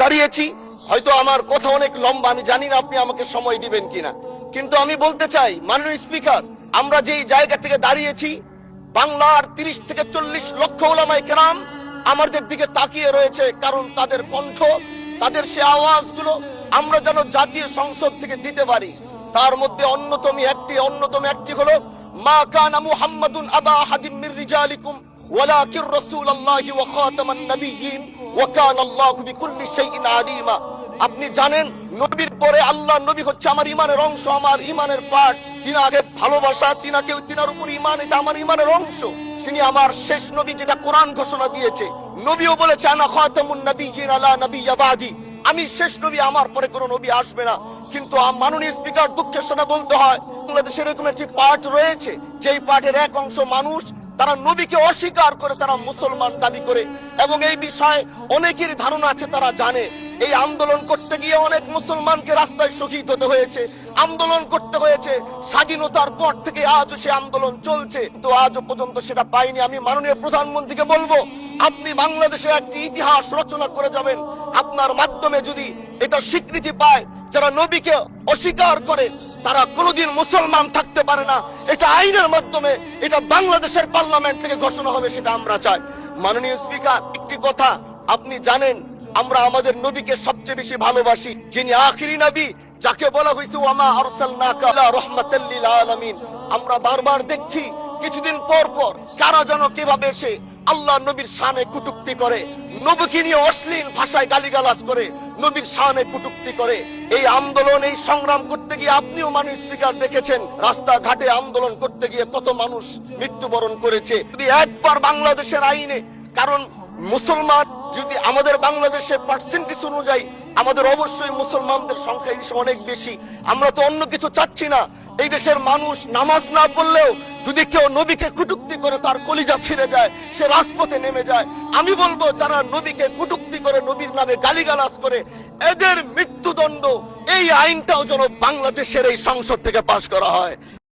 দাঁড়িয়েছি। হয়তো আমার কথা অনেক লম্বা, আমি জানি না আপনি আমাকে সময় দিবেন কিনা, কিন্তু আমি বলতে চাই মাননীয় স্পিকার, আমরা যেই জায়গা থেকে দাঁড়িয়েছি, বাংলার 30 থেকে 40 লক্ষ উলামায়ে কেরাম আমাদের দিকে তাকিয়ে রয়েছে, কারণ তাদের কণ্ঠ, তাদের সে আওয়াজগুলো আমরা যেন জাতীয় সংসদ থেকে দিতে পারি। তার মধ্যে অন্যতম একটি হলো, মা কানা মুহাম্মাদুন আবা আহাদিম মির রিজালিকুম ওয়ালাকির রাসূলুল্লাহি ওয়া খাতামান নাবিয়্যিন ওয়া কানা আল্লাহু বিকুল্লি শাইইন আলিমা। আপনি জানেন, নবীর পরে আল্লাহ নবী হচ্ছে আমার ইমানের অংশ, আমার ইমানের পার্ট। তিনাকে ভালোবাসা, তিনার উপর ইমান, এটা আমার ইমানের অংশ। তিনি আমার শেষ নবী, যেটা কোরআন ঘোষণা দিয়েছে। নবীও বলেছে আনা খাতামুন নাবিয়্যিন লা নাবিয়্যা বাদি, আমি শেষ নবী, আমার পরে কোনো নবী আসবে না। কিন্তু মাননীয় স্পিকার, দুঃখের সাথে বলতে হয়, বাংলাদেশে এরকম একটি পার্ট রয়েছে, যেই পার্টের এক অংশ মানুষ, তারা নবীকে অস্বীকার করে, তারা মুসলমান দাবি করে। এবং এই বিষয়ে অনেকের ধারণা আছে, তারা জানে এই আন্দোলন করতে গিয়ে অনেক মুসলমানকে রাস্তায় শহীদ হতে হয়েছে, আন্দোলন করতে হয়েছে। স্বাধীনতার পর থেকে আজও সে আন্দোলন চলছে, কিন্তু আজও পর্যন্ত সেটা পাইনি। আমি মাননীয় প্রধানমন্ত্রীকে বলবো, আপনি বাংলাদেশে একটি ইতিহাস রচনা করে যাবেন। আপনার মাধ্যমে যদি এটা স্বীকৃতি পায়, যারা নবীকে অস্বীকার করে তারা কোনোদিন মুসলমান থাকতে পারে না, এটা আইনের মাধ্যমে, এটা বাংলাদেশের পার্লামেন্ট থেকে ঘোষণা হবে, সেটা আমরা চাই। মাননীয় স্পিকার, একটি কথা আপনি জানেন, আমরা আমাদের নবীকে সবচেয়ে বেশি ভালোবাসি, যিনি আখিরি নবী, যাকে বলা হয়েছে ওয়ামা আরসালনাকা ইল্লা রাহমাতাল লিল আলামিন। আমরা বারবার দেখছি কিছুদিন পর পর কারা যেন কিভাবে এসে আল্লাহ নবীর শানে কটূক্তি করে, নবীকে নিয়ে অশ্লীল ভাষায় গালিগালাজ করে, নবীর শানে কটূক্তি করে। এই আন্দোলন, এই সংগ্রাম করতে গিয়ে আপনিও মাননীয় স্পিকার দেখেছেন, রাস্তাঘাটে আন্দোলন করতে গিয়ে কত মানুষ মৃত্যুবরণ করেছে। যদি একবার বাংলাদেশের আইনে, কারণ মুসলমান যদি আমাদের বাংলাদেশের পার্সেন্টেজ অনুযায়ী আমাদের অবশ্যই মুসলমানদের সংখ্যা এই দেশে অনেক বেশি। আমরা তো অন্য কিছু চাচ্ছি না। এই দেশের মানুষ নামাজ না পড়লেও যদি কেউ নবীকে কটূক্তি করে, তার কলিজা ছিঁড়ে যায়, সে রাজপথে নেমে যায়। আমি বলবো, যারা নবীকে কটূক্তি করে, নবীর নামে গালিগালাজ করে, এদের মৃত্যুদণ্ড, এই আইনটাও যেন বাংলাদেশের এই সংসদ থেকে পাশ করা হয়।